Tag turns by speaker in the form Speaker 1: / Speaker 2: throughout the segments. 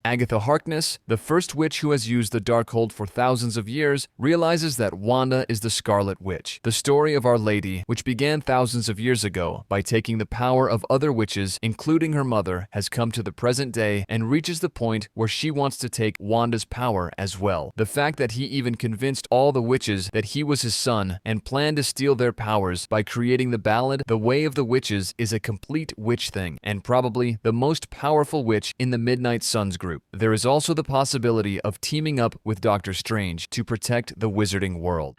Speaker 1: Agatha Harkness, the first witch who has used the Darkhold for thousands of years, realizes that Wanda is the Scarlet Witch, the story of Our Lady, which began thousands of years ago by taking the power of other witches, including her mother, has come to the present day and reaches the point where she wants to take Wanda's power as well. The fact that he even convinced all the witches that he was his son and planned to steal their powers by creating the ballad The Way of the Witches is a complete witch thing, and probably the most powerful witch in the Midnight Suns group. There is also the possibility of teaming up with Doctor Strange to protect the wizarding world.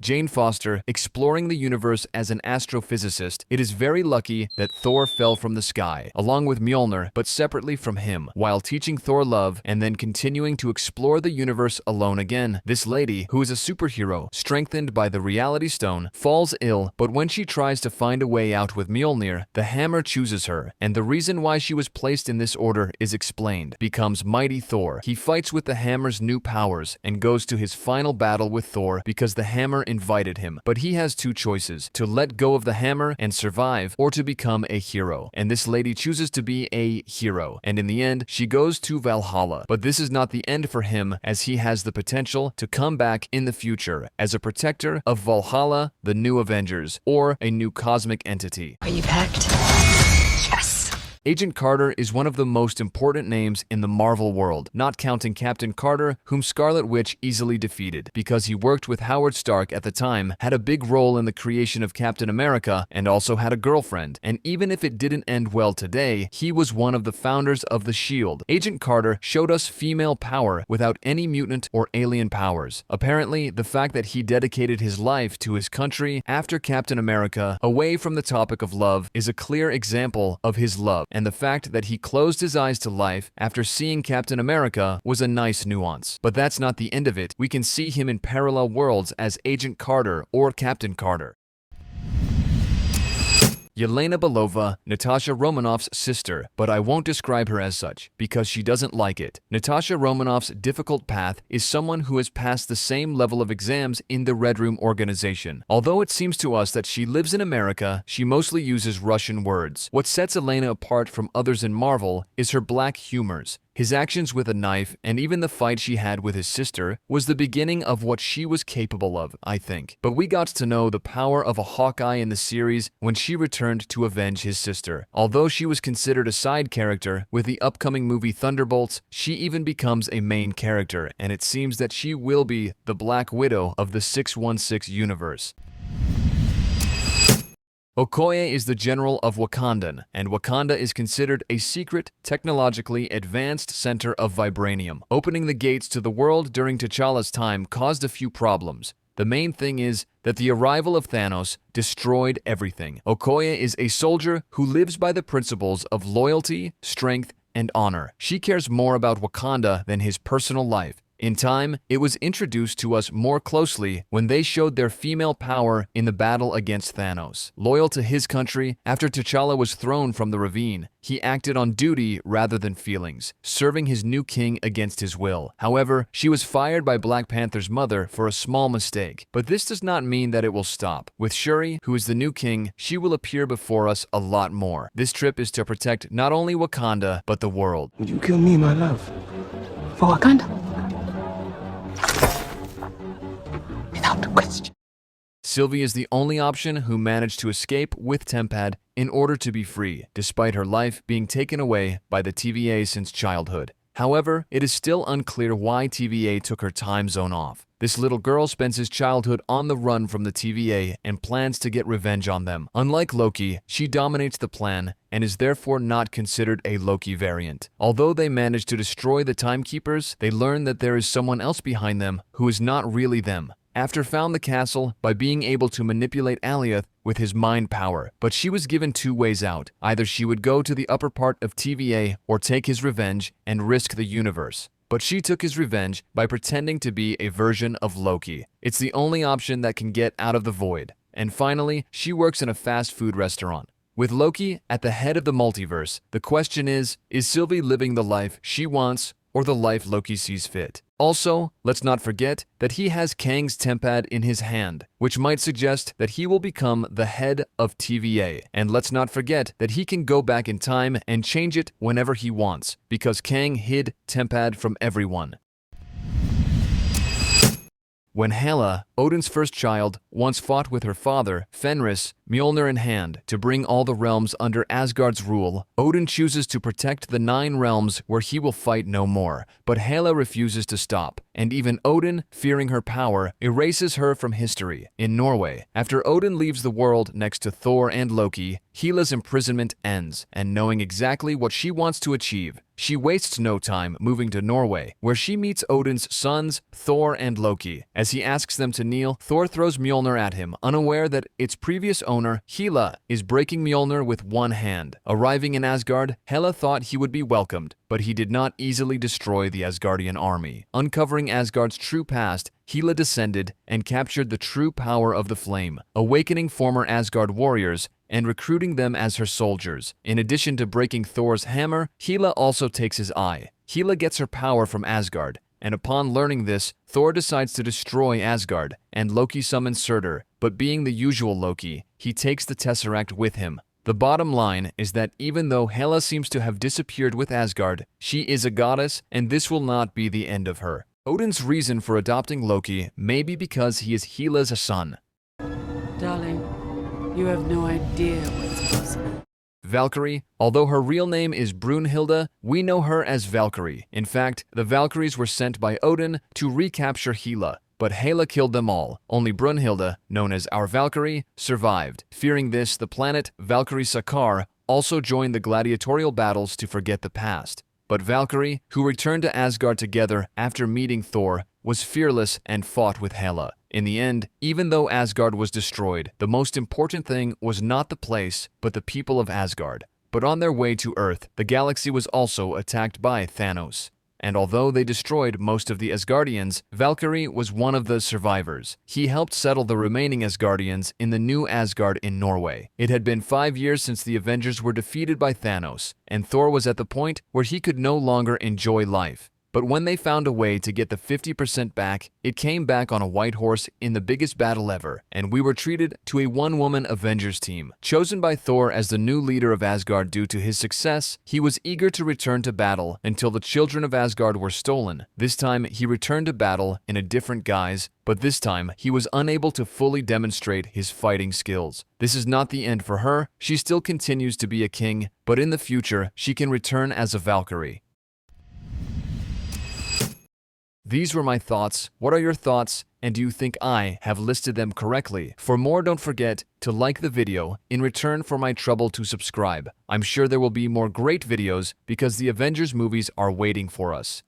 Speaker 1: Jane Foster, exploring the universe as an astrophysicist, it is very lucky that Thor fell from the sky, along with Mjolnir, but separately from him, while teaching Thor love and then continuing to explore the universe alone again. This lady, who is a superhero, strengthened by the Reality Stone, falls ill, but when she tries to find a way out with Mjolnir, the hammer chooses her, and the reason why she was placed in this order is explained. Becomes Mighty Thor. He fights with the hammer's new powers and goes to his final battle with Thor because the hammer invited him, but he has two choices: to let go of the hammer and survive, or to become a hero. And this lady chooses to be a hero, and in the end, she goes to Valhalla. But this is not the end for him, as he has the potential to come back in the future as a protector of Valhalla, the new Avengers, or a new cosmic entity.
Speaker 2: Are you packed? Yes!
Speaker 1: Agent Carter is one of the most important names in the Marvel world, not counting Captain Carter, whom Scarlet Witch easily defeated, because he worked with Howard Stark at the time, had a big role in the creation of Captain America, and also had a girlfriend. And even if it didn't end well today, he was one of the founders of the S.H.I.E.L.D. Agent Carter showed us female power without any mutant or alien powers. Apparently, the fact that he dedicated his life to his country after Captain America, away from the topic of love, is a clear example of his love. And the fact that he closed his eyes to life after seeing Captain America was a nice nuance. But that's not the end of it. We can see him in parallel worlds as Agent Carter or Captain Carter. Yelena Belova, Natasha Romanoff's sister, but I won't describe her as such, because she doesn't like it. Natasha Romanoff's difficult path is someone who has passed the same level of exams in the Red Room organization. Although it seems to us that she lives in America, she mostly uses Russian words. What sets Yelena apart from others in Marvel is her black humors. His actions with a knife, and even the fight she had with his sister, was the beginning of what she was capable of, I think. But we got to know the power of a Hawkeye in the series when she returned to avenge his sister. Although she was considered a side character, with the upcoming movie Thunderbolts, she even becomes a main character, and it seems that she will be the Black Widow of the 616 universe. Okoye is the general of Wakanda, and Wakanda is considered a secret, technologically advanced center of vibranium. Opening the gates to the world during T'Challa's time caused a few problems. The main thing is that the arrival of Thanos destroyed everything. Okoye is a soldier who lives by the principles of loyalty, strength, and honor. She cares more about Wakanda than his personal life. In time, it was introduced to us more closely when they showed their female power in the battle against Thanos. Loyal to his country, after T'Challa was thrown from the ravine, he acted on duty rather than feelings, serving his new king against his will. However, she was fired by Black Panther's mother for a small mistake. But this does not mean that it will stop. With Shuri, who is the new king, she will appear before us a lot more. This trip is to protect not only Wakanda, but the world.
Speaker 3: Would you kill me, my love?
Speaker 2: For Wakanda? Without question.
Speaker 1: Sylvie is the only option who managed to escape with Tempad in order to be free, despite her life being taken away by the TVA since childhood. However, it is still unclear why TVA took her time zone off. This little girl spends his childhood on the run from the TVA and plans to get revenge on them. Unlike Loki, she dominates the plan and is therefore not considered a Loki variant. Although they manage to destroy the Timekeepers, they learn that there is someone else behind them who is not really them. After found the castle by being able to manipulate Alioth with his mind power, but she was given two ways out. Either she would go to the upper part of TVA or take his revenge and risk the universe. But she took his revenge by pretending to be a version of Loki. It's the only option that can get out of the void. And finally, she works in a fast food restaurant. With Loki at the head of the multiverse, the question is Sylvie living the life she wants, or the life Loki sees fit. Also, let's not forget that he has Kang's tempad in his hand, which might suggest that he will become the head of TVA. And let's not forget that he can go back in time and change it whenever he wants, because Kang hid tempad from everyone. When Hela, Odin's first child, once fought with her father, Fenris, Mjolnir in hand, to bring all the realms under Asgard's rule, Odin chooses to protect the 9 realms where he will fight no more, but Hela refuses to stop, and even Odin, fearing her power, erases her from history. In Norway, after Odin leaves the world next to Thor and Loki, Hela's imprisonment ends, and knowing exactly what she wants to achieve, she wastes no time moving to Norway, where she meets Odin's sons, Thor and Loki. As he asks them to kneel, Thor throws Mjolnir at him, unaware that its previous owner, Hela, is breaking Mjolnir with one hand. Arriving in Asgard, Hela thought he would be welcomed, but he did not easily destroy the Asgardian army. Uncovering Asgard's true past, Hela descended and captured the true power of the flame, awakening former Asgard warriors and recruiting them as her soldiers. In addition to breaking Thor's hammer, Hela also takes his eye. Hela gets her power from Asgard, and upon learning this, Thor decides to destroy Asgard, and Loki summons Surtur, but being the usual Loki, he takes the Tesseract with him. The bottom line is that even though Hela seems to have disappeared with Asgard, she is a goddess, and this will not be the end of her. Odin's reason for adopting Loki may be because he is Hela's son.
Speaker 3: Darling, you have no idea what's possible.
Speaker 1: Valkyrie, although her real name is Brunhilde, we know her as Valkyrie. In fact, the Valkyries were sent by Odin to recapture Hela, but Hela killed them all. Only Brunhilde, known as our Valkyrie, survived. Fearing this, the planet Valkyrie Sakaar also joined the gladiatorial battles to forget the past. But Valkyrie, who returned to Asgard together after meeting Thor, was fearless and fought with Hela. In the end, even though Asgard was destroyed, the most important thing was not the place, but the people of Asgard. But on their way to Earth, the galaxy was also attacked by Thanos. And although they destroyed most of the Asgardians, Valkyrie was one of the survivors. He helped settle the remaining Asgardians in the new Asgard in Norway. It had been 5 years since the Avengers were defeated by Thanos, and Thor was at the point where he could no longer enjoy life. But when they found a way to get the 50% back, it came back on a white horse in the biggest battle ever, and we were treated to a one-woman Avengers team. Chosen by Thor as the new leader of Asgard due to his success, he was eager to return to battle until the children of Asgard were stolen. This time, he returned to battle in a different guise, but this time, he was unable to fully demonstrate his fighting skills. This is not the end for her. She still continues to be a king, but in the future, she can return as a Valkyrie. These were my thoughts. What are your thoughts? And do you think I have listed them correctly? For more, don't forget to like the video in return for my trouble to subscribe. I'm sure there will be more great videos because the Avengers movies are waiting for us.